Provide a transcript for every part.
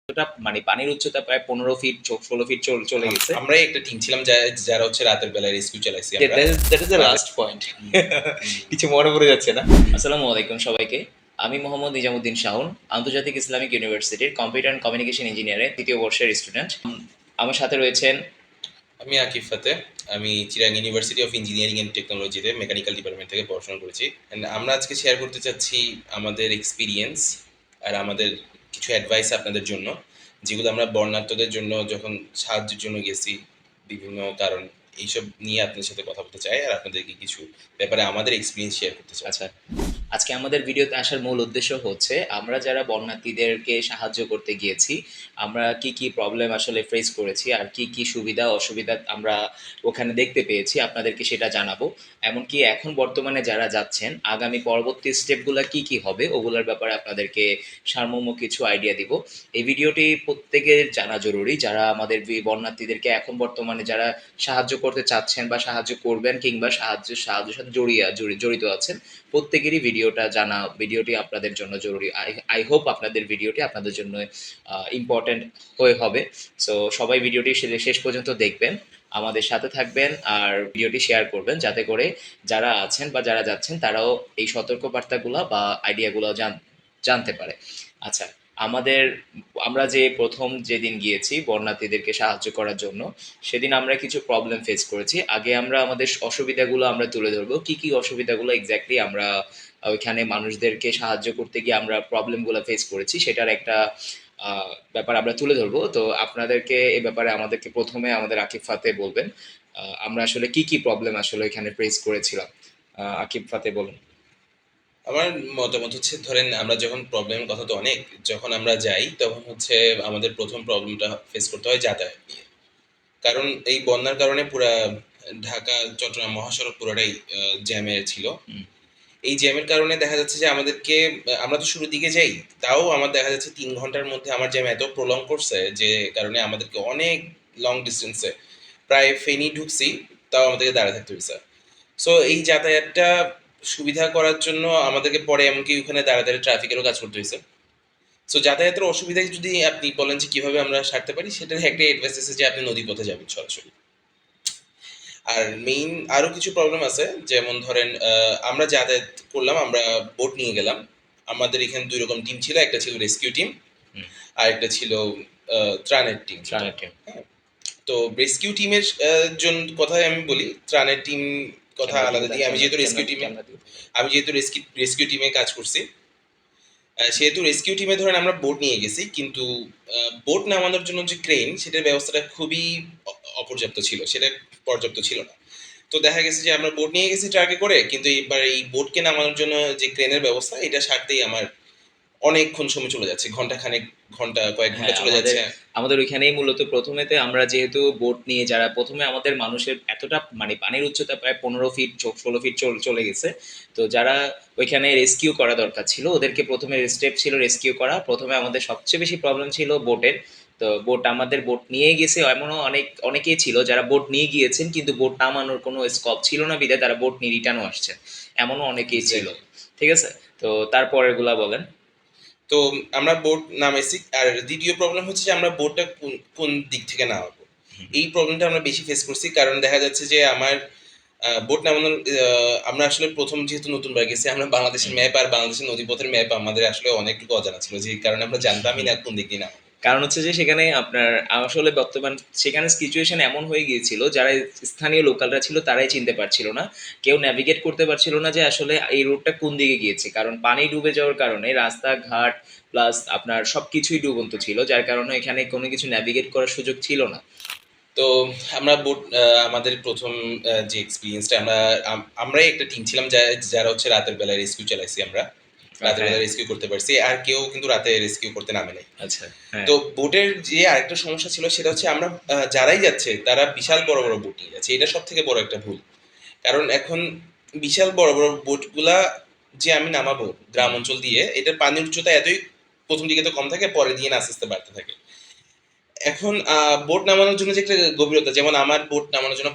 এতটা মানে পানির উচ্চতা প্রায় 15 ফিট 16 ফিট চলে গেছে। আমরাই একটা টিম ছিলাম যারা হচ্ছে রাতের বেলায় রেস্কিউ চালাইছি আমরা। That is the last point. কিছু মনে পড়ে যাচ্ছে না। আসসালামু আলাইকুম সবাইকে। আমি মোহাম্মদ নিজামুদ্দিন শাওন, আন্তর্জাতিক ইসলামিক ইউনিভার্সিটির কম্পিউটার অ্যান্ড কমিউনিকেশন ইঞ্জিনিয়ারের 3য় বর্ষের স্টুডেন্ট। আমার সাথে রয়েছেন আমি আকিব ফাতে। আমি Chirang university of engineering and টেকনোলজিতে মেকানিক্যাল ডিপার্টমেন্ট থেকে পড়াশোনা করেছি। And আমরা আজকে শেয়ার করতে চাচ্ছি আমাদের এক্সপিরিয়েন্স আর আমাদের কিছু অ্যাডভাইস আপনাদের জন্য, যেগুলো আমরা বর্ণাঢ্যদের জন্য যখন সাহায্যের জন্য গেছি বিভিন্ন কারণ, এইসব নিয়ে আপনাদের সাথে কথা বলতে চাই আর আপনাদেরকে কিছু ব্যাপারে আমাদের এক্সপিরিয়েন্স শেয়ার করতে চাই। আচ্ছা, আজকে আমাদের ভিডিওতে আসার মূল উদ্দেশ্য হচ্ছে আমরা যারা বন্যার্থীদেরকে সাহায্য করতে গিয়েছি আমরা কি কি প্রবলেম আসলে ফেস করেছি আর কি কি সুবিধা অসুবিধা আমরা ওখানে দেখতে পেয়েছি আপনাদেরকে সেটা জানাবো। এমনকি এখন বর্তমানে যারা যাচ্ছেন আগামী পরবর্তী স্টেপগুলো কি কি হবে ওগুলোর ব্যাপারে আপনাদেরকে সারমর্ম কিছু আইডিয়া দিব। এই ভিডিওটি প্রত্যেকের জানা জরুরি, যারা আমাদের বন্যার্থীদেরকে এখন বর্তমানে যারা সাহায্য করতে চাচ্ছেন বা সাহায্য করবেন কিংবা সাহায্যের সাথে জড়িত আছেন, প্রত্যেকেরই ভিডিওটি আপনাদের জন্য জরুরি। আই হোপ আপনাদের ভিডিওটি আপনাদের জন্য ইম্পর্টেন্ট হয়ে হবে। সো সবাই ভিডিওটি শেষ পর্যন্ত দেখবেন, আমাদের সাথে থাকবেন আর ভিডিওটি শেয়ার করবেন, যাতে করে যারা আছেন বা যারা যাচ্ছেন তারাও এই সতর্কবার্তাগুলো বা আইডিয়াগুলো জানতে পারে। আচ্ছা, আমাদের আমরা যে প্রথম যেদিন গিয়েছি বন্যার্থীদেরকে সাহায্য করার জন্য, সেদিন আমরা কিছু প্রবলেম ফেস করেছি। আগে আমরা আমাদের অসুবিধাগুলো আমরা তুলে ধরবো, কি কি অসুবিধাগুলো এক্স্যাক্টলি আমরা ওইখানে মানুষদেরকে সাহায্য করতে গিয়ে আমরা প্রবলেমগুলো ফেস করেছি সেটার একটা ব্যাপার আমরা তুলে ধরবো। তো আপনাদেরকে এই ব্যাপারে আমাদেরকে প্রথমে আমাদের আকিব ফাতে বলবেন আমরা আসলে কি কি প্রবলেম আসলে এখানে ফেস করেছিলাম। আকিব ফাতে বলুন। আমার মতামত হচ্ছে, ধরেন আমরা যখন প্রবলেমের কথা তো অনেক, যখন আমরা যাই তখন হচ্ছে আমাদের প্রথম প্রবলেমটা ফেস করতে হয় যাতায়াত নিয়ে। কারণ এই বন্যার কারণে পুরা ঢাকা চট্টগ্রাম মহাসড়ক পুরোটাই জ্যামে ছিল। এই জ্যামের কারণে দেখা যাচ্ছে যে আমাদেরকে, আমরা তো শুরুর দিকে যাই, তাও আমার দেখা যাচ্ছে 3 ঘন্টার মধ্যে আমার জ্যাম এত প্রলং করছে যে কারণে আমাদেরকে অনেক লং ডিস্টেন্সে প্রায় ফেনী ঢুকছি, তাও আমাদেরকে দাঁড়ায় থাকতে হয়েছে। সো এই যাতায়াতটা সুবিধা করার জন্য আমাদেরকে পরে এমনকি ওখানে দাঁড়ায় ট্রাফিকেরও কাজ করতে হয়েছে। সো যাতায়াতের অসুবিধা যদি আপনি বলেন যে কিভাবে আমরা সারতে পারি, সেটার একটা অ্যাডভাইস আছে যে আপনি নদী পথে যাবেন সরাসরি। আর মেইন আরো কিছু প্রবলেম আছে, যেমন ধরেন আমরা যাতায়াত করলাম, আমরা বোট নিয়ে গেলাম। আমাদের এখানে 2 রকম টিম ছিল, একটা ছিল রেস্কিউ টিম আর একটা ছিল ত্রাণের টিম। হ্যাঁ, তো রেস্কিউ টিমের জন্য কথাই আমি বলি, ত্রাণের টিম কথা আলাদা দিয়ে। আমি যেহেতু রেস্কিউ টিমে কাজ করছি, সেহেতু রেস্কিউ টিমে ধরেন আমরা বোট নিয়ে গেছি, কিন্তু বোট নামানোর জন্য যে ক্রেন, সেটার ব্যবস্থাটা খুবই অপর্যাপ্ত ছিল, সেটা পর্যাপ্ত ছিল না। তো দেখা গেছে যে আমরা বোট নিয়ে গেছি ট্রাকে করে, কিন্তু এবার এই বোটকে নামানোর জন্য যে ক্রেনের ব্যবস্থা, এটা সারতেই আমার অনেকক্ষণ সময় চলে যাচ্ছে, কয়েক ঘন্টা চলে যাচ্ছে। আমাদের ওইখানেই মূলত প্রথমেতে আমরা যেহেতু বোট নিয়ে যারা প্রথমে আমাদের মানুষের এতটা মানে পানির উচ্চতা প্রায় 15 ফিট 16 ফিট চলে গেছে। তো যারা ওইখানে রেস্কিউ করা দরকার ছিল ওদেরকে প্রথমে স্টেপ ছিল রেস্কিউ করা। প্রথমে আমাদের সবচেয়ে বেশি প্রবলেম ছিল বোটের। তো আমাদের বোট নিয়ে গেছে, এমনও অনেকেই ছিল যারা বোট নিয়ে গিয়েছেন কিন্তু বোট নামানোর কোনো স্কোপ ছিল না, বিধায় তারা বোট নিয়ে রিটার্নও আসছেন, এমনও অনেকেই ছিল। ঠিক আছে, তো তারপর এগুলা বলেন। তো আমরা বোট নামাইছি, আর দ্বিতীয় প্রবলেম হচ্ছে যে আমরা বোটটা কোন দিক থেকে নামাবো, এই প্রবলেমটা আমরা বেশি ফেস করছি। কারণ দেখা যাচ্ছে যে আমার বোট নামানোর, আমরা আসলে প্রথম যেহেতু নতুনবার গেছি, আমরা বাংলাদেশের ম্যাপ আর বাংলাদেশের নদীপথের ম্যাপ আমাদের আসলে অনেকটুকু অজানা ছিল, যে কারণে আমরা জানতামই না কোন দিক দিয়ে নামাবো। কারণ হচ্ছে যে সেখানে আপনার আসলে বর্তমান সেখানে সিচুয়েশন এমন হয়ে গিয়েছিল, যারা স্থানীয় লোকালরা ছিল তারাই চিনতে পারছিল না, কেউ ন্যাভিগেট করতে পারছিল না যে আসলে এই রোডটা কোন দিকে গিয়েছে। কারণ পানি ডুবে যাওয়ার কারণে রাস্তাঘাট প্লাস আপনার সবকিছুই ডুবন্ত ছিল, যার কারণে এখানে কোনো কিছু ন্যাভিগেট করার সুযোগ ছিল না। তো আমরা আমাদের প্রথম যে এক্সপিরিয়েন্সটা, আমরাই একটা টিম ছিলাম যারা হচ্ছে রাতের বেলায় রেস্কিউ চালাইছি। আমরা রাতের বেলায় রেস্কিউ করতে পারছি, আর কেউ কিন্তু রাতে রেস্কিউ করতে নামে নাই। আচ্ছা, তো বোটের যে আরেকটা সমস্যা ছিল, সেটা হচ্ছে আমরা যারাই যাচ্ছে তারা বিশাল বড় বড় বোট নিয়ে যাচ্ছে, এটা সব থেকে বড় একটা ভুল। কারণ এখন বিশাল বড় বড় বোটগুলা যে আমি নামাবো গ্রাম অঞ্চল দিয়ে, এটার পানির উচ্চতা এতই প্রথম দিকে তো কম থাকে, পরে দিয়ে আস্তে আস্তে বাড়তে থাকে। এখন বোট নামানোর জন্য যে একটা গভীরতা, যেমন আমার বোট নামানোর জন্য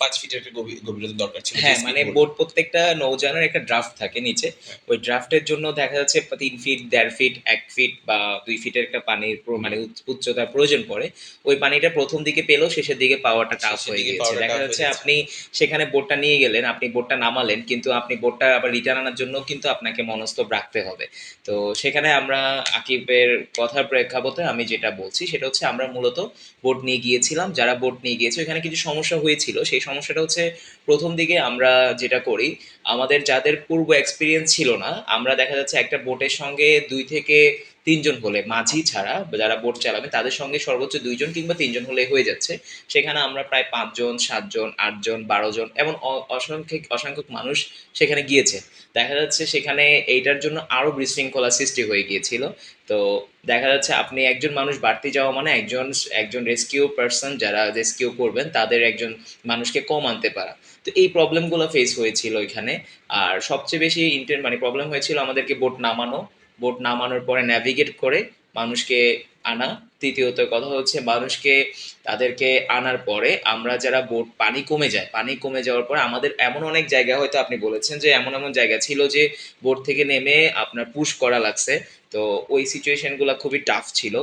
5 ফিটের একটা গভীরতা দরকার ছিল, যে হ্যাঁ, স্পিড মানে বোট। বোট প্রত্যেকটা নৌযানের একটা ড্রাফট থাকে নিচে। ওই ড্রাফটের জন্য দেখা যাচ্ছে 3 ফিট, 1.5 ফিট, 1 ফিট বা 2 ফিটের একটা পানির মানে উচ্চতার প্রয়োজন পড়ে। ওই পানিটা প্রথম দিকে পেলেও শেষের দিকে পাওয়াটা টাফ শেষের হয়ে দিকে গিয়েছে। পাওয়াটা দেখা টাফ হয়ে যাচ্ছে যাচ্ছে। আপনি সেখানে বোটটা নিয়ে গেলেন, আপনি বোটটা নামালেন, কিন্তু আপনি বোটটা আবার রিটার্ন আনার জন্য কিন্তু আপনাকে মনস্তব রাখতে হবে। তো সেখানে আমরা আকিবের কথার প্রেক্ষাপটে আমি যেটা বলছি সেটা হচ্ছে আমরা মূলত বোট নিয়ে গিয়েছিলাম। যারা বোট নিয়ে গিয়েছে ওখানে কিছু সমস্যা হয়েছিল। সেই সমস্যাটা হচ্ছে প্রথম দিকে আমরা যেটা করি, আমাদের যাদের পূর্ব এক্সপিরিয়েন্স ছিল না, আমরা দেখা যাচ্ছে একটা বোটের সঙ্গে 2 থেকে 3 জন হলে, মাঝি ছাড়া যারা বোট চালাবে তাদের সঙ্গে সর্বোচ্চ 2 জন কিংবা 3 জন হলে হয়ে যাচ্ছে। সেখানে আমরা প্রায় 5 জন, 7 জন, 8 জন, 12 জন এমন অসংখ্য অসংখ্য মানুষ সেখানে গিয়েছে। দেখা যাচ্ছে সেখানে এইটার জন্য আরো বিশৃঙ্খলা সৃষ্টি হয়ে গিয়েছিল। তো দেখা যাচ্ছে আপনি একজন মানুষ বাড়তি যাওয়া মানে একজন একজন রেস্কিউ পার্সন যারা রেস্কিউ করবেন তাদের একজন মানুষকে কম আনতে পারা। তো এই প্রবলেমগুলো ফেস হয়েছিল এখানে। আর সবচেয়ে বেশি মানে প্রবলেম হয়েছিল আমাদেরকে বোট নামানো, বোট নামানোর পরে ন্যাভিগেট করে মানুষকে আনা। তৃতীয়ত কথা হচ্ছে মানুষকে, তাদেরকে আনার পরে আমরা যারা বোট, পানি কমে যায়, পানি কমে যাওয়ার পরে আমাদের এমন অনেক জায়গা, হয়তো আপনি বলেছেন যে এমন এমন জায়গা ছিল যে বোট থেকে নেমে আপনার পুশ করা লাগছে। তো ওই সিচুয়েশনগুলো খুবই টাফ ছিল।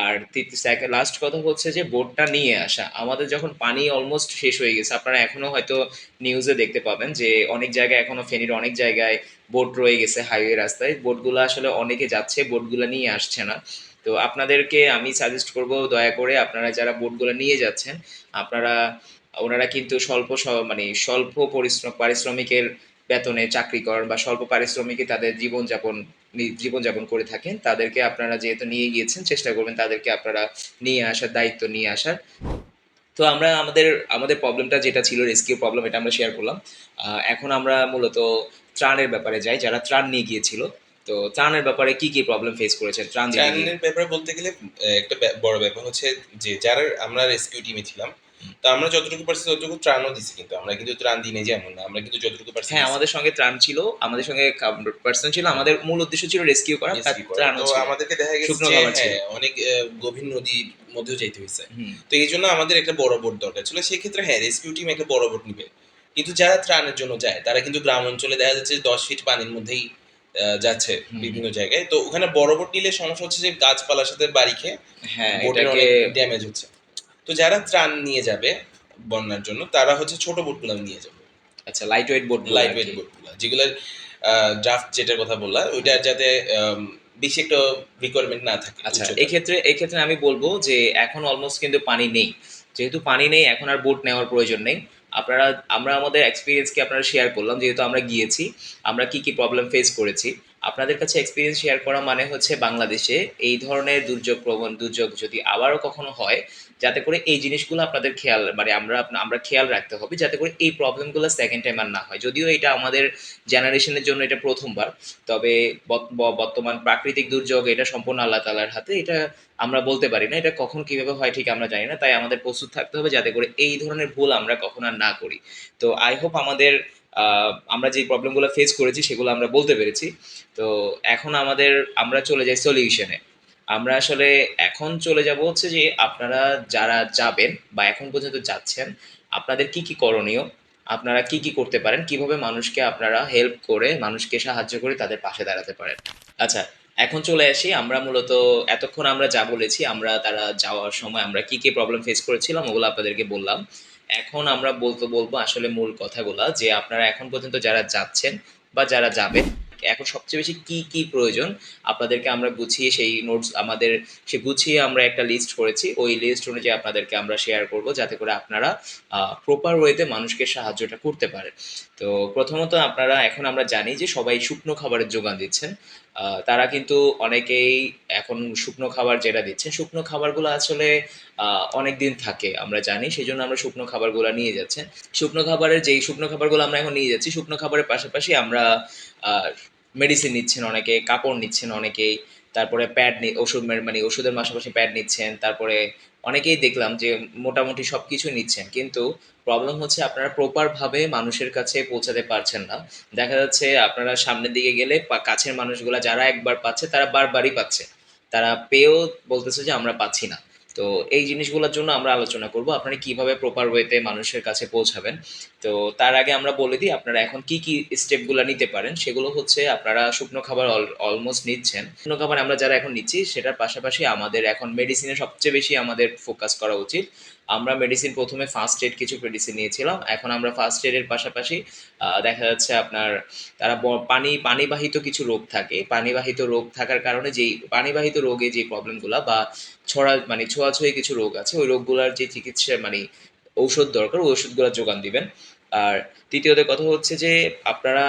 আর লাস্ট কথা হচ্ছে যে বোটটা নিয়ে আসা, আমাদের যখন পানি অলমোস্ট শেষ হয়ে গেছে, আপনারা এখনো হয়তো নিউজে দেখতে পাবেন যে অনেক জায়গায় এখনো ফেনীর অনেক জায়গায় বোট রয়ে গেছে হাইওয়ে রাস্তায়, বোটগুলো আসলে অনেকে যাচ্ছে, বোটগুলো নিয়ে আসছে না। তো আপনাদেরকে আমি সাজেস্ট করব, দয়া করে আপনারা যারা বোটগুলো নিয়ে যাচ্ছেন, আপনারা, ওনারা কিন্তু মানে স্বল্প পারিশ্রমিকের বেতনে চাকরি করেন বা স্বল্প পারিশ্রমিকে তাদের জীবনযাপন করে থাকেন। তাদেরকে আপনারা যেহেতু নিয়ে গিয়েছেন, চেষ্টা করবেন তাদেরকে আপনারা নিয়ে আসার, দায়িত্ব নিয়ে আসার। তো আমরা আমাদের আমাদের প্রবলেমটা যেটা ছিল, রেস্কিউ প্রবলেম, এটা আমরা শেয়ার করলাম। এখন আমরা মূলত ত্রাণের ব্যাপারে যাই, যারা ত্রাণ নিয়ে গিয়েছিল। তো ত্রাণের ব্যাপারে কি কি প্রবলেম ফেস করেছেন ত্রাণ দিতে গিয়ে? ত্রাণের ব্যাপারে বলতে গেলে একটা বড় ব্যাপার হচ্ছে যে যারা আমরা রেস্কিউ টিমে ছিলাম, তো আমরা যতটুকু পারছি ততটুকু ত্রাণও দিছি, কিন্তু আমরা কিন্তু ত্রাণ দিই নাই যে এমন না, আমরা কিন্তু যতটুকু পারছি হ্যাঁ, দিছি। আমাদের সঙ্গে ত্রাণ ছিল, আমাদের সঙ্গে পার্সন ছিল, আমাদের মূল উদ্দেশ্য ছিল রেস্কিউ করা, রেস্কিউ করা। তো ত্রাণও ছিল, আমাদেরকে দেখা গেছে শুকনো যে খাবার ছিল। হ্যাঁ, অনেক গভীর নদীর মধ্যেও যাইতে হয়েছে। হুম। তো এই জন্য আমাদের একটা বড় বোট দরকার ছিল। সেই ক্ষেত্রে হ্যাঁ, রেস্কিউ টিম একটা বড় বোট নিবে, কিন্তু যারা ত্রাণের জন্য যায় তারা কিন্তু গ্রাম অঞ্চলে দেখা যাচ্ছে 10 ফিট পানির মধ্যেই যাচ্ছে হুম, হুম। বিভিন্ন জায়গায়। তো ওখানে বড় বোট নিলে সমস্যা হচ্ছে যে গাছপালার সাথে বাড়ি খেয়ে হ্যাঁ, বোটের এটাকে। অনেক ড্যামেজ হচ্ছে। তো যারা ত্রাণ নিয়ে যাবে বন্যার জন্য, তারা হচ্ছে ছোট বোটগুলো নিয়ে যাবে, আচ্ছা, লাইট ওয়েট বোটগুলো লাইট আর ওয়েট কি। বোটগুলো, যেগুলোর ড্রাফট যেটার কথা বললা ওইটা যাতে বেশি একটা রিকোয়ারমেন্ট না থাকে আচ্ছা, উচ্চতার। এই ক্ষেত্রে আমি বলবো যে এখন অলমোস্ট কিন্তু পানি নেই। যেহেতু পানি নেই, এখন আর বোট নেওয়ার প্রয়োজন নেই। আপনারা, আমরা আমাদের এক্সপিরিয়েন্সকে আপনারা শেয়ার করলাম, যেহেতু আমরা গিয়েছি, আমরা কি কি প্রবলেম ফেস করেছি। আপনাদের কাছে এক্সপিরিয়েন্স শেয়ার করা মানে হচ্ছে বাংলাদেশে এই ধরনের দুর্যোগ যদি আবারও কখনো হয়, যাতে করে এই জিনিসগুলো আপনাদের খেয়াল, মানে আমরা খেয়াল রাখতে হবে যাতে করে এই প্রবলেমগুলো সেকেন্ড টাইম আর না হয়। যদিও এটা আমাদের জেনারেশনের জন্য এটা প্রথমবার, তবে বর্তমান প্রাকৃতিক দুর্যোগ এটা সম্পূর্ণ আল্লাহ তাআলার হাতে। এটা আমরা বলতে পারি না এটা কখন কিভাবে হয়, ঠিক আমরা জানি না। তাই আমাদের প্রস্তুত থাকতে হবে যাতে করে এই ধরনের ভুল আমরা কখনো আর না করি। তো আই হোপ আমরা যে প্রবলেমগুলো ফেস করেছি সেগুলো আমরা বলতে পেরেছি। তো এখন আমরা চলে যাই সলিউশনে। আমরা আসলে এখন চলে যাব হচ্ছে যে আপনারা যারা যাবেন বা এখন পর্যন্ত যাচ্ছেন, আপনাদের কি কি করণীয়, আপনারা কি কি করতে পারেন, কিভাবে মানুষকে আপনারা হেল্প করে, মানুষকে সাহায্য করে তাদের পাশে দাঁড়াতে পারেন। আচ্ছা, এখন চলে আসি আমরা মূলত, এতক্ষণ আমরা যা বলেছি, আমরা তারা যাওয়ার সময় আমরা কি কি প্রবলেম ফেস করেছিলাম ওগুলো আপনাদেরকে বললাম। এখন আমরা বলবো আসলে মূল কথাগুলা, যে আপনারা এখন পর্যন্ত যারা যাচ্ছেন বা যারা যাবেন, এখন সবচেয়ে বেশি কি কি প্রয়োজন আপনাদেরকে আমরা গুছিয়ে, সেই নোটস আমাদের, সে গুছিয়ে আমরা একটা লিস্ট করেছি, ওই লিস্ট অনুযায়ী আপনাদেরকে আমরা শেয়ার করব যাতে করে আপনারা প্রপার ওয়েতে মানুষকে সাহায্যটা করতে পারেন। তো প্রথমত আপনারা, এখন আমরা জানি যে সবাই শুকনো খাবারের যোগান দিচ্ছেন। তারা কিন্তু অনেকেই এখন শুকনো খাবার যেটা দিচ্ছেন, শুকনো খাবারগুলো আসলে অনেক দিন থাকে আমরা জানি, সেই জন্য আমরা শুকনো খাবারগুলো নিয়ে যাচ্ছেন। শুকনো খাবারগুলো আমরা এখন নিয়ে যাচ্ছি, শুকনো খাবারের পাশাপাশি আমরা মেডিসিন নিচ্ছেন অনেকে, কাপড় নিচ্ছেন অনেকেই, তারপরে ওষুধ, মানে ওষুধের পাশাপাশি প্যাড নিচ্ছেন, তারপরে অনেকেই দেখলাম যে মোটামুটি সব কিছু নিচ্ছেন, কিন্তু প্রবলেম হচ্ছে আপনারা প্রপার ভাবে মানুষের কাছে পৌঁছাতে পারছেন না। দেখা যাচ্ছে আপনারা সামনের দিকে গেলে কাছের মানুষগুলা যারা একবার পাচ্ছে তারা বারবারই পাচ্ছে, তারা পেয়েও বলতেছে যে আমরা পাচ্ছি না। তো এই জিনিসগুলোর জন্য আমরা আলোচনা করব আপনারা কিভাবে প্রপার ওয়েতে মানুষের কাছে পৌঁছাবেন। তো তার আগে আমরা বলে দিই আপনারা এখন কি কি স্টেপগুলো নিতে পারেন। সেগুলো হচ্ছে আপনারা শুকনো খাবার অলমোস্ট নিচ্ছেন, শুকনো খাবার আমরা যারা এখন নিচ্ছি সেটার পাশাপাশি আমাদের এখন মেডিসিনে সবচেয়ে বেশি আমাদের ফোকাস করা উচিত। আমরা মেডিসিন প্রথমে ফার্স্ট এড কিছু মেডিসিন নিয়েছিলাম, এখন আমরা ফার্স্ট এডের পাশাপাশি দেখা যাচ্ছে আপনার তারা পানিবাহিত কিছু রোগ থাকে, পানিবাহিত রোগ থাকার কারণে যেই পানিবাহিত রোগে যে প্রবলেমগুলো বা ছোঁয়াছুঁয়ি কিছু রোগ আছে, ওই রোগগুলোর যে চিকিৎসা ঔষধ দরকার ওই ওষুধগুলো যোগান দিবেন। আর তৃতীয়ত কথা হচ্ছে যে আপনারা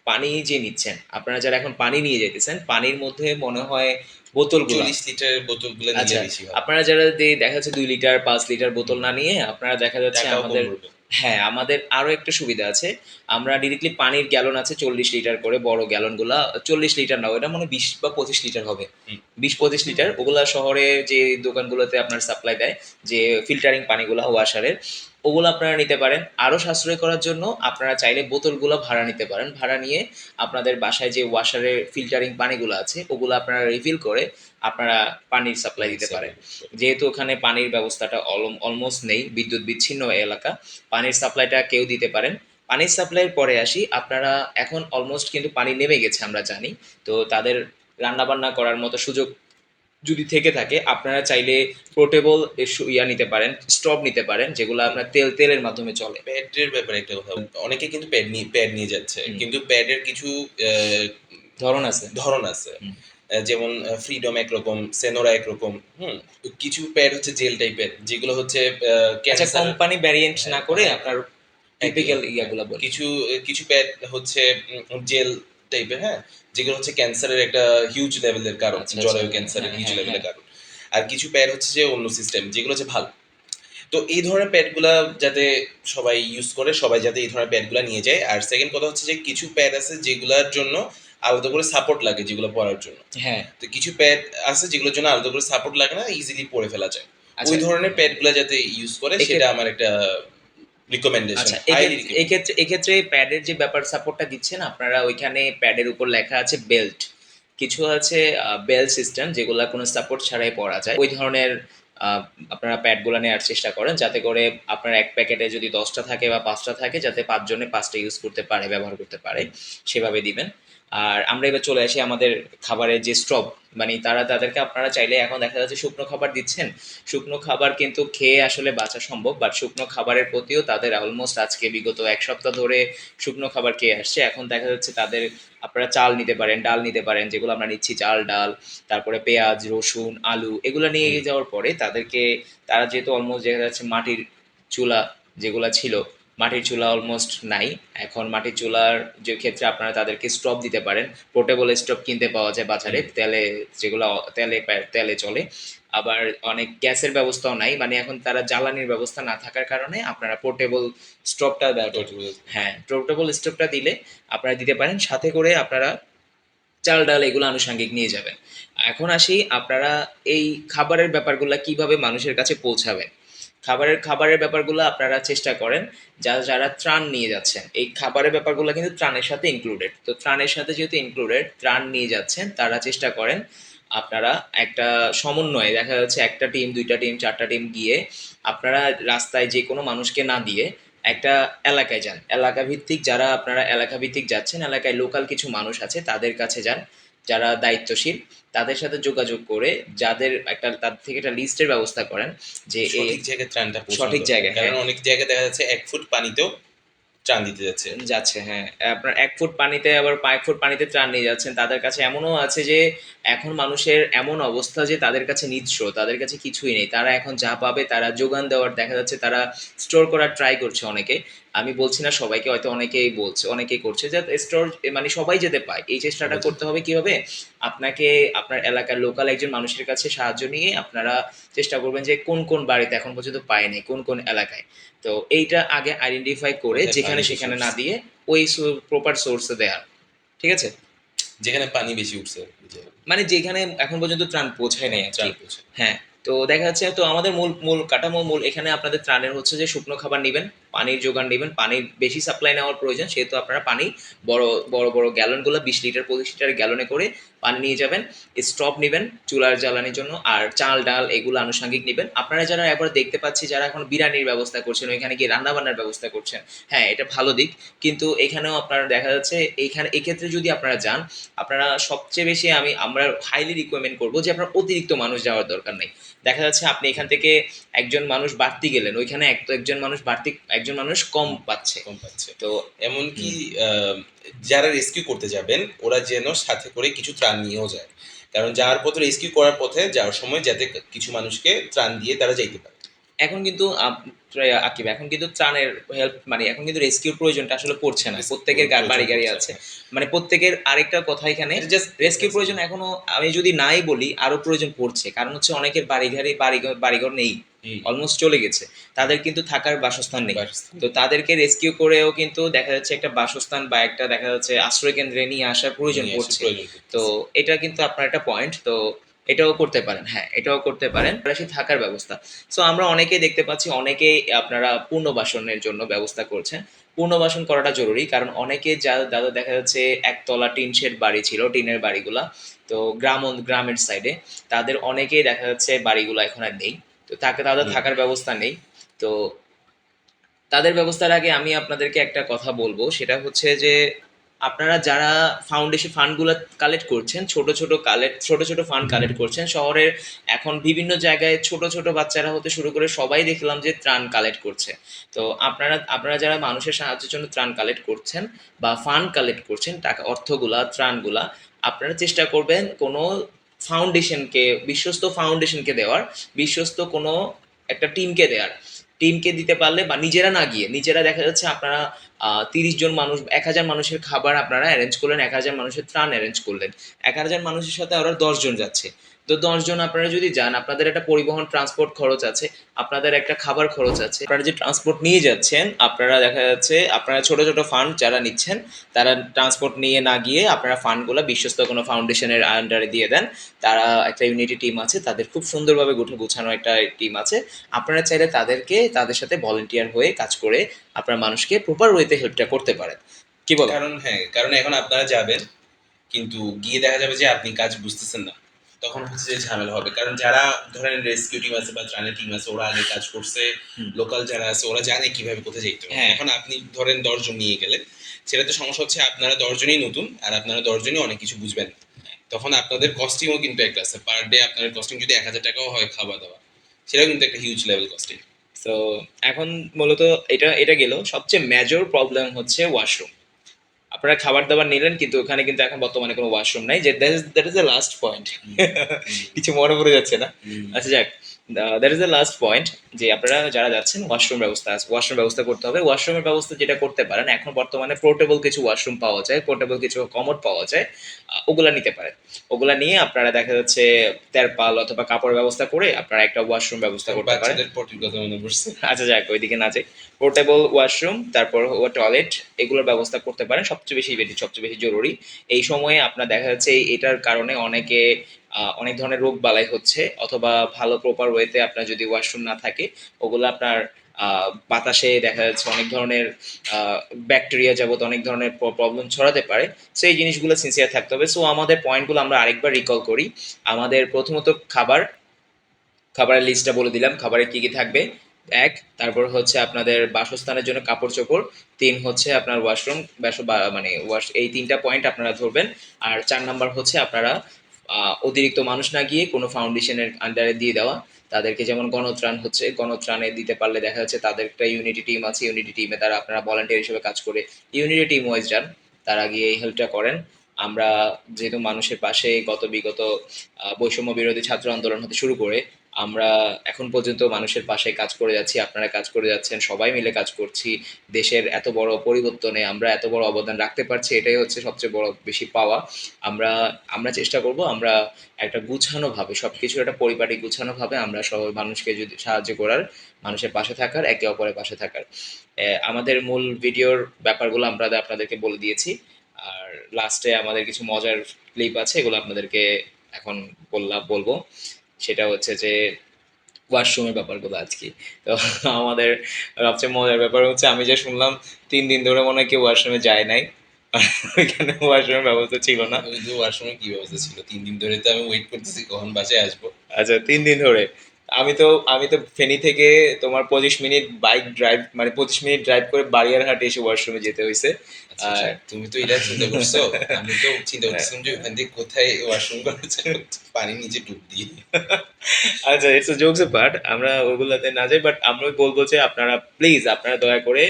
পানি যে নিচ্ছেন, আপনারা যারা এখন পানি নিয়ে যেতেছেন পানির মধ্যে মনে হয় বোতলগুলো, 40 লিটারের বোতলগুলো নিলে আচ্ছা, বেশি ভালো। আপনারা যারা দেখা যাচ্ছে 2 লিটার 5 লিটার বোতল না নিয়ে আপনারা দেখা যাচ্ছে টাকাও কম আমাদের, পড়বে। হ্যাঁ আমাদের আরো একটা সুবিধা আছে। আমরা ডিরেক্টলি পানির গ্যালন আছে 40 লিটার করে, বড় গ্যালন গুলা 40 লিটার না, ওটা মানে 20 বা 25 লিটার হবে, হুম। 20-25 লিটার, ওগুলা শহরে যে দোকানগুলোতে আপনার সাপ্লাই দেয়, যে ফিল্টারিং পানিগুলা ওয়াশারের, ওগুলো আপনারা নিতে পারেন। আরো সাশ্রয় করার জন্য আপনারা চাইলে বোতলগুলো ভাড়া নিতে পারেন, ভাড়া নিয়ে আপনাদের বাসায় যে ওয়াশারের ফিল্টারিং পানিগুলো আছে ওগুলো আপনারা রিফিল করে আপনারা পানির সাপ্লাই দিতে পারেন। যেহেতু ওখানে পানির ব্যবস্থাটা অলমোস্ট নেই, বিদ্যুৎ বিচ্ছিন্ন এলাকা, পানির সাপ্লাইটা কেউ দিতে পারেন। পানির সাপ্লাইয়ের পরে আসি, আপনারা এখন অলমোস্ট কিন্তু পানি নেমে গেছে আমরা জানি, তো তাদের রান্না বান্না করার মতো সুযোগ যদি থেকে থাকে আপনারা চাইলে পোর্টেবল ইয়া নিতে পারেন, স্টোভ নিতে পারেন, যেগুলো আপনার তেলের মাধ্যমে চলে। প্যাডের ব্যাপারে একটা কথা অনেকে কিন্তু প্যাড নিয়ে যাচ্ছে, হুম, কিন্তু প্যাডের কিছু ধরন আছে। ধরন আছে। হুম। যেমন ফ্রিডম একরকম, সেনোরা একরকম। হুম। কিছু প্যাড হচ্ছে জেল টাইপের, যেগুলো হচ্ছে আচ্ছা, ক্যান্সার। কোম্পানি ভ্যারিয়েন্ট না করে হ্যাঁ, আপনার একই টিপিক্যাল একই, হ্যাঁ। ইয়াগুলা বলি। কিছু কিছু প্যাড হচ্ছে জেল টাইপের, হ্যাঁ, যেগুলো হচ্ছে ক্যান্সারের একটা হিউজ লেভেলের কারণ, আচ্ছা আচ্ছা, জরায়ু হ্যাঁ ক্যান্সারের হ্যাঁ হিউজ হ্যাঁ হ্যাঁ। লেভেলের কারণ। আর কিছু প্যাড হচ্ছে যে অন্য সিস্টেম, যেগুলো হচ্ছে ভালো। তো এই ধরনের প্যাডগুলা যাতে সবাই ইউজ করে, সবাই যাতে এই ধরনের প্যাডগুলা নিয়ে যায়। আর সেকেন্ড কথা হচ্ছে যে কিছু প্যাড আছে যেগুলোর জন্য আলাদা করে সাপোর্ট লাগে, যেগুলো পরার জন্য। হ্যাঁ। তো কিছু প্যাড আছে যেগুলোর জন্য আলাদা করে সাপোর্ট লাগে না, ইজিলি পরে ফেলা যায়। আচ্ছা। ওই ধরনের প্যাডগুলা যাতে ইউজ করে, সেটা আমার একটা রিকমেন্ডেশন, আচ্ছা, হাইলি রিকমেন্ড। এক্ষেত্রে প্যাডের যে ব্যাপার সাপোর্টটা দিচ্ছেন আপনারা, ওইখানে প্যাডের উপর লেখা আছে বেল্ট, কিছু আছে বেল্ট সিস্টেম যেগুলো কোনো সাপোর্ট ছাড়াই পরা যায়, ওই ধরনের আহ, আপনারা প্যাডগুলো নেওয়ার চেষ্টা করেন, যাতে করে আপনার এক প্যাকেটে যদি 10টা থাকে বা 5টা থাকে, যাতে 5 জনে 5টা ইউজ করতে পারে, ব্যবহার করতে পারে, সেভাবে দিবেন। আর আমরা এবার চলে আসি আমাদের খাবারের যে স্টপ, তাদেরকে আপনারা চাইলে, এখন দেখা যাচ্ছে শুকনো খাবার দিচ্ছেন, শুকনো খাবার কিন্তু খেয়ে আসলে বাঁচা সম্ভব, বাট শুকনো খাবারের প্রতিও তাদের অলমোস্ট আজকে বিগত 1 সপ্তাহ ধরে শুকনো খাবার খেয়ে আসছে, এখন দেখা যাচ্ছে তাদের আপনারা চাল নিতে পারেন, ডাল নিতে পারেন, যেগুলো আমরা নিচ্ছি চাল ডাল, তারপরে পেঁয়াজ রসুন আলু, এগুলো নিয়ে যাওয়ার পরে তাদেরকে, তারা যেহেতু অলমোস্ট দেখা যাচ্ছে মাটির চুলা যেগুলো ছিল, মাটির চুলা অলমোস্ট নাই, এখন মাটির চুলার যে ক্ষেত্রে আপনারা তাদেরকে স্টোভ দিতে পারেন, পোর্টেবল স্টোভ কিনতে পাওয়া যায় বাজারে, তেলে, যেগুলো তেলে চলে। আবার অনেক গ্যাসের ব্যবস্থাও নাই, এখন তারা জ্বালানির ব্যবস্থা না থাকার কারণে আপনারা পোর্টেবল স্টোভটা ব্যবহার, হ্যাঁ পোর্টেবল স্টোভটা দিলে আপনারা দিতে পারেন, সাথে করে আপনারা চাল ডাল এগুলো আনুষঙ্গিক নিয়ে যাবেন। এখন আসি আপনারা এই খাবারের ব্যাপারগুলো কিভাবে মানুষের কাছে পৌঁছাবেন। খাবারের ব্যাপারগুলো আপনারা চেষ্টা করেন, যারা যারা ত্রাণ নিয়ে যাচ্ছেন, এই খাবারের ব্যাপারগুলো কিন্তু ত্রাণের সাথে ইনক্লুডেড, তো ত্রাণের সাথে যেহেতু ইনক্লুডেড, ত্রাণ নিয়ে যাচ্ছেন, তারা চেষ্টা করেন আপনারা একটা সমন্বয়ে, দেখা যাচ্ছে একটা টিম 2টা টিম 4টা টিম গিয়ে আপনারা রাস্তায় যে কোনো মানুষকে না দিয়ে একটা এলাকায় যান, এলাকা ভিত্তিক, যারা আপনারা এলাকা ভিত্তিক যাচ্ছেন, এলাকায় লোকাল কিছু মানুষ আছে তাদের কাছে যান, যারা দায়িত্বশীল, তাদের সাথে যোগাযোগ করে যাদের একটা, তাদের থেকে একটা লিস্টের ব্যবস্থা করেন, যে এই সঠিক জায়গায় ত্রাণটা পৌঁছানো সঠিক দরকার। জায়গায়, কারণ হ্যাঁ অনেক জায়গায় দেখা যাচ্ছে 1 ফুট পানিতেও ত্রাণ দিতে যাচ্ছে। যাচ্ছে, হ্যাঁ আপনার 1 ফুট পানিতে, আবার 5 ফুট পানিতে ত্রাণ নিয়ে যাচ্ছেন, তাদের কাছে এমনও আছে যে এখন মানুষের এমন অবস্থা যে তাদের কাছে নিঃস্ব, তাদের কাছে কিছুই নেই, তারা এখন যা পাবে তারা যোগান দেওয়ার, দেখা যাচ্ছে তারা স্টোর করার ট্রাই করছে অনেকে, আমি বলছি না সবাইকে, হয়তো অনেকেই বলছে, অনেকেই করছে, যে স্টোর সবাই যেতে পায়, এই চেষ্টাটা করতে হবে কিভাবে, আপনাকে আপনার এলাকার লোকাল একজন মানুষের কাছে সাহায্য নিয়ে আপনারা চেষ্টা করবেন যে কোন কোন বাড়িতে এখন পর্যন্ত পায়নি, কোন কোন এলাকায়, তো এইটা আগে আইডেন্টিফাই করে কোথায় যেখানে পানি বেশি সেখানে না উঠছে, দিয়ে ওই প্রপার সোর্সে দেয়া, ঠিক আছে, যেখানে পানি বেশি উঠছে, যেখানে এখন পর্যন্ত ত্রাণ পৌঁছায় নাই আর কি। ত্রাণ পৌঁছে। হ্যাঁ, তো দেখা যাচ্ছে, তো আমাদের মূল মূল কাঠামো, মূল এখানে আপনাদের ত্রাণের হচ্ছে যে শুকনো খাবার নেবেন, পানির যোগান নেবেন, পানির বেশি সাপ্লাই নেওয়ার প্রয়োজন, সেহেতু আপনারা পানি বড় বড় বড় গ্যালনগুলো 20 লিটার 25 লিটার গ্যালনে করে পানি নিয়ে যাবেন। স্টপ নেবেন চুলার জ্বালানির জন্য, আর চাল ডাল এগুলো আনুষঙ্গিক নেবেন। আপনারা যারা এবার দেখতে পাচ্ছি যারা এখন বিরিয়ানির ব্যবস্থা করছেন, ওইখানে গিয়ে রান্না বান্নার ব্যবস্থা করছেন, হ্যাঁ এটা ভালো দিক, কিন্তু এখানেও আপনারা দেখা যাচ্ছে এইখানে এক্ষেত্রে যদি আপনারা যান, আপনারা সবচেয়ে বেশি আমরা হাইলি রিকমেন্ড করবো যে আপনার অতিরিক্ত মানুষ যাওয়ার দরকার নেই। দেখা যাচ্ছে আপনি এখান থেকে একজন মানুষ বাড়তি গেলেন, ওইখানে একজন মানুষ বাড়তি, একজন মানুষ কম পাচ্ছে। কম পাচ্ছে। তো এমনকি যারা রেস্কিউ করতে যাবেন ওরা যেন সাথে করে কিছু ত্রাণ নিয়েও যায়, কারণ যাওয়ার পথে রেস্কিউ করার পথে যাওয়ার সময় যাতে কিছু মানুষকে ত্রাণ দিয়ে তারা যাইতে পারে। এখন কিন্তু আকিব, এখন কিন্তু ত্রাণের হেল্প মানে এখন কিন্তু রেস্কিউর প্রয়োজনটা আসলে পড়ছে না, প্রত্যেকের বাড়ি গাড়ি আছে। মানে প্রত্যেকের আরেকটা কথা এখানে, জাস্ট রেস্কিউ প্রয়োজন এখনো আমি যদি নাই বলি আরো প্রয়োজন পড়ছে, কারণ হচ্ছে অনেকের বাড়িঘর নেই, অলমোস্ট চলে গেছে, তাদের কিন্তু থাকার বাসস্থান নেই। তো তাদেরকে রেস্কিউ করেও কিন্তু দেখা যাচ্ছে একটা বাসস্থান বা একটা দেখা যাচ্ছে আশ্রয় কেন্দ্রে নিয়ে আসার প্রয়োজন পড়ছে। তো এটা কিন্তু আপনার একটা পয়েন্ট, তো এটাও করতে পারেন, হ্যাঁ এটাও করতে পারেন, পাশাপাশি থাকার ব্যবস্থা। সো আমরা অনেকেই দেখতে পাচ্ছি, অনেকেই আপনারা পুনর্বাসনের জন্য ব্যবস্থা করছেন। পুনর্বাসন করাটা জরুরি, কারণ অনেকে দাদা দেখা যাচ্ছে একতলা টিন শেড বাড়ি ছিল, টিনের বাড়িগুলা, তো গ্রামের সাইডে তাদের অনেকেই দেখা যাচ্ছে বাড়িগুলো এখন আর নেই, তো তাদের থাকার ব্যবস্থা নেই। তো তাদের ব্যবস্থার আগে আমি আপনাদেরকে একটা কথা বলবো, সেটা হচ্ছে যে আপনারা যারা ফাউন্ডেশন ফান্ডগুলো কালেক্ট করছেন, ছোট ছোট ফান্ড কালেক্ট করছেন শহরের, এখন বিভিন্ন জায়গায় ছোট ছোট বাচ্চারা হতে শুরু করে সবাই দেখলাম যে ত্রাণ কালেক্ট করছে। তো আপনারা যারা মানুষের সাহায্যের জন্য ত্রাণ কালেক্ট করছেন বা ফান্ড কালেক্ট করছেন, টাকা অর্থগুলা ত্রাণগুলা, আপনারা চেষ্টা করবেন কোনো ফাউন্ডেশনকে, বিশ্বস্ত ফাউন্ডেশনকে দেওয়ার, বিশ্বস্ত কোনো একটা টিমকে দেওয়ার। টিমকে দিতে পারলে বা নিজেরা না গিয়ে, নিজেরা দেখা যাচ্ছে আপনারা 30 জন মানুষ, 1000 মানুষের খাবার আপনারা অ্যারেঞ্জ করলেন, 1000 মানুষের ত্রাণ অ্যারেঞ্জ করলেন, 1000 মানুষের সাথে আরো 10 জন যাচ্ছে। তো 10 জন আপনারা যদি যান, আপনাদের একটা পরিবহন ট্রান্সপোর্ট খরচ আছে, আপনাদের একটা খাবার খরচ আছে, আপনারা যে ট্রান্সপোর্ট নিয়ে যাচ্ছেন, আপনারা দেখা যাচ্ছে আপনারা ছোট ছোট ফান্ড যারা নিচ্ছেন, তারা ট্রান্সপোর্ট নিয়ে না গিয়ে আপনারা ফান্ডগুলো বিশ্বস্ত কোনো ফাউন্ডেশনের আন্ডারে দিয়ে দেন। তারা একটা ইউনিটি টিম আছে, তাদের খুব সুন্দরভাবে গুছানো একটা টিম আছে, আপনারা চাইলে তাদের সাথে ভলেন্টিয়ার হয়ে কাজ করে আপনার মানুষকে প্রপার ওয়েতে হেল্পটা করতে পারেন। কি বলো? কারণ এখন আপনারা যাবেন কিন্তু গিয়ে দেখা যাবে যে আপনি কাজ বুঝতেছেন না, তখন হচ্ছে যে ঝামেলা হবে। কারণ যারা ধরেন রেস্কিউ টিম আছে বা ত্রাণের টিম আছে ওরা আগে কাজ করছে, লোকাল যারা আছে ওরা জানে কিভাবে কোথায় যেতে হবে। এখন আপনি ধরেন 10 জন নিয়ে গেলেন, সেটাতে সমস্যা হচ্ছে আপনারা 10 জনই নতুন আর আপনারা 10 জনই অনেক কিছু বুঝবেন না। তখন আপনাদের কস্টিংও কিন্তু একটা আছে, পার ডে আপনার কস্টিং যদি 1000 টাকাও হয় খাওয়া দাওয়া, সেটাও কিন্তু একটা হিউজ লেভেল কস্টিং। তো এখন মূলত এটা এটা গেল, সবচেয়ে মেজর প্রবলেম হচ্ছে ওয়াশরুম। আপনারা খাবার দাবার নিলেন, কিন্তু ওখানে কিন্তু এখন বর্তমানে কোনো ওয়াশরুম নাই, যে that is the last point. কিছু মনে পড়ে যাচ্ছে না? আচ্ছা যাক, that is the last point, যে আপনারা যারা যাচ্ছেন ওয়াশরুম ব্যবস্থা করতে হবে। ওয়াশরুমের ব্যবস্থা যেটা করতে পারেন, এখন বর্তমানে পোর্টেবল কিছু ওয়াশরুম পাওয়া যায়, পোর্টেবল কিছু কমোড পাওয়া যায়, ওগুলা নিতে পারেন। ওগুলা নিয়ে আপনারা দেখা যাচ্ছে তেরপাল অথবা কাপড় ব্যবস্থা করে আপনারা একটা ওয়াশরুম ব্যবস্থা করতে পারেন। বাচ্চাদের পটির কথা মনে পড়ছে। আচ্ছা যাক, ওইদিকে না যাই, পোর্টেবল ওয়াশরুম, তারপর টয়লেট, এগুলোর ব্যবস্থা করতে পারেন, সবচেয়ে বেশি জরুরি। এই সময়ে আপনার দেখা যাচ্ছে এটার কারণে অনেক ধরনের রোগ বালাই হচ্ছে, অথবা ভালো প্রপার ওয়েতে আপনার যদি ওয়াশরুম না থাকে, ওগুলো আপনার বাতাসে দেখা যাচ্ছে অনেক ধরনের ব্যাকটেরিয়া যাবত অনেক ধরনের প্রবলেম ছড়াতে পারে। সো এই জিনিসগুলো সিনসিয়ার থাকতে হবে। সো আমাদের পয়েন্টগুলো আমরা আরেকবার রিকল করি। আমাদের প্রথমত খাবারের লিস্টটা বলে দিলাম, খাবারে কি কি থাকবে। এক, তারপর হচ্ছে আপনাদের বাসস্থানের জন্য কাপড় চোপড়। 3 হচ্ছে আপনার ওয়াশরুম, মানে এই 3টা পয়েন্ট আপনারা ধরবেন। আর 4 নাম্বার হচ্ছে আপনারা অতিরিক্ত মানুষ না গিয়ে কোনো ফাউন্ডেশনের আন্ডারে দিয়ে দেওয়া তাদেরকে, যেমন গণত্রাণে দিতে পারলে দেখা যাচ্ছে তাদের একটা ইউনিটি টিম আছে, ইউনিটি টিমে তারা আপনারা ভলান্টিয়ার হিসেবে কাজ করে ইউনিটি টিম ওয়াইজ যান, তারা গিয়ে এই হেল্পটা করেন। আমরা যেহেতু মানুষের পাশে বিগত বৈষম্য বিরোধী ছাত্র আন্দোলন হতে শুরু করে আমরা এখন পর্যন্ত মানুষের পাশে কাজ করে যাচ্ছি, আপনারা কাজ করে যাচ্ছেন, সবাই মিলে কাজ করছি। দেশের এত বড় পরিবর্তনে আমরা এত বড় অবদান রাখতে পারছি, এটাই হচ্ছে সবচেয়ে বড় বেশি পাওয়া। আমরা আমরা চেষ্টা করব আমরা একটা গুছানোভাবে সবকিছু, একটা পরিপাটি গুছানোভাবে আমরা সবাই মানুষকে যদি সাহায্য করার, মানুষের পাশে থাকার, একে অপরের পাশে থাকার। আমাদের মূল ভিডিওর ব্যাপারগুলো আমরা আপনাদেরকে বলে দিয়েছি। আর লাস্টে আমাদের কিছু মজার ক্লিপ আছে, এগুলো আপনাদেরকে এখন বলবো। সেটা হচ্ছে যে ওয়াশরুমের ব্যাপারগুলো আজকে। তো আমাদের সবচেয়ে মজার ব্যাপার হচ্ছে আমি যা শুনলাম ৩ দিন ধরে মনে হয় কেউ ওয়াশরুমে যায় নাই। ওইখানে ওয়াশরুমের ব্যবস্থা ছিল না। ওই যে ওয়াশরুমে কি ব্যবস্থা ছিল? 3 দিন ধরে তো আমি ওয়েট করতেছি কখন বাসায় আসবো। আচ্ছা ৩ দিন ধরে। আমি তো ফেনী থেকে তোমার ২৫ মিনিট বাইক ড্রাইভ মানে ২৫ মিনিট ড্রাইভ করে বাড়িয়ারহাটে এসে ওয়াশরুমে যেতে হইছে। আচ্ছা আর যাক, তুমি তো এটা চিন্তা করছো। আমি তো চিন্তা করতেছিলাম যে ওখান থেকে কোথায় ওয়াশরুম করা যায়, পানির নিচে ডুব দিয়ে। আচ্ছা ইটস আ জোকস পার্ট, আমরা ওগুলাতে না যাই, বাট আমরা বলবো যে আপনারা প্লিজ আপনারা দয়া করে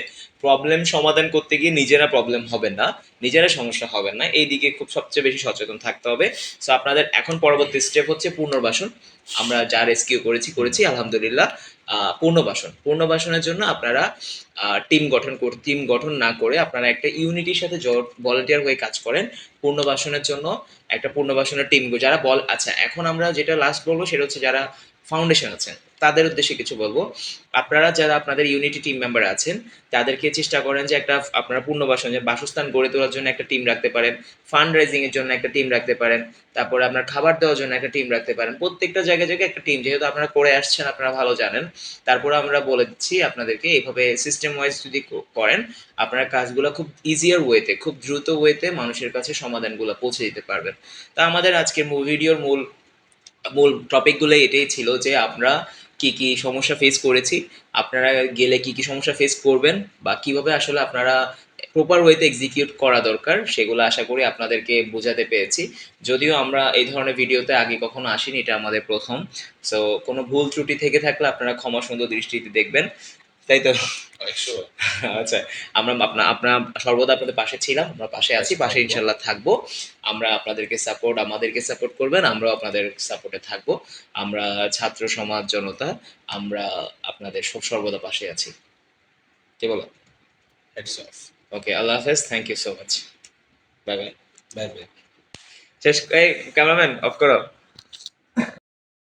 প্রবলেম সমাধান করতে গিয়ে নিজেরা প্রবলেম হবেন না, নিজেরা সমস্যা হবেন না, এই দিকে খুব সবচেয়ে বেশি সচেতন থাকতে হবে। সো আপনাদের এখন পরবর্তী স্টেপ হচ্ছে পুনর্বাসন। আমরা যা রেস্কিউ করেছি আলহামদুলিল্লাহ। পুনর্বাসনের জন্য আপনারা টিম গঠন না করে আপনারা একটা ইউনিটির সাথে ভলেন্টিয়ার হয়ে কাজ করেন পুনর্বাসনের জন্য। একটা পুনর্বাসনের টিম যারা আচ্ছা এখন আমরা যেটা লাস্ট বলবো সেটা হচ্ছে যারা ফাউন্ডেশন আছেন তাদের উদ্দেশ্যে কিছু বলবো। আপনারা যারা আপনাদের ইউনিটি টিম মেম্বার আছেন তাদেরকে চেষ্টা করেন যে একটা আপনারা পুনর্বাসন যে বাসস্থান গড়ে তোলার জন্য একটা টিম রাখতে পারেন, ফান্ড রাইজিং এর জন্য একটা টিম রাখতে পারেন, তারপরে আপনার খাবার দেওয়ার জন্য একটা টিম রাখতে পারেন। প্রত্যেকটা জায়গায় জায়গায় একটা টিম, যেহেতু আপনারা করে আসছেন আপনারা ভালো জানেন। তারপরে আমরা বলে দিচ্ছি আপনাদেরকে এইভাবে সিস্টেম ওয়াইজ যদি করেন আপনারা কাজগুলো খুব ইজিয়ার ওয়েতে খুব দ্রুত ওয়েতে মানুষের কাছে সমাধানগুলো পৌঁছে দিতে পারবেন। তা আমাদের আজকের ভিডিওর মূল মূল টপিকগুলো এটাই ছিল যে আমরা কি কি সমস্যা ফেস করেছি, আপনারা গেলে কি কি সমস্যা ফেস করবেন, বা কিভাবে আসলে আপনারা প্রপার ওয়েতে এক্সিকিউট করা দরকার সেগুলো আশা করি আপনাদেরকে বোঝাতে পেরেছি। যদিও আমরা এই ধরনের ভিডিওতে আগে কখনো আসিনি, এটা আমাদের প্রথম। সো কোনো ভুল ত্রুটি থেকে থাকলে আপনারা ক্ষমা সুন্দর দৃষ্টিতে দেখবেন, তাই তো? 100 আচ্ছা, আমরা আপনার সর্বদা আপনাদের পাশে ছিলাম, আমরা পাশে আছি, পাশে থাকবো। ইনশাল্লাহ থাকবো। আমরা আমাদেরকে সাপোর্ট করবেন, আমরাও আপনাদের সাপোর্টে থাকবো। আমরা ছাত্র সমাজ জনতা, আমরা আপনাদের সর্বদা পাশে আছি। কি বলো? Hats off. ওকে, আল্লাহ হাফেজ, thank you so much, bye bye. Bye bye. শেষ, এই ক্যামেরাম্যান অফ করো।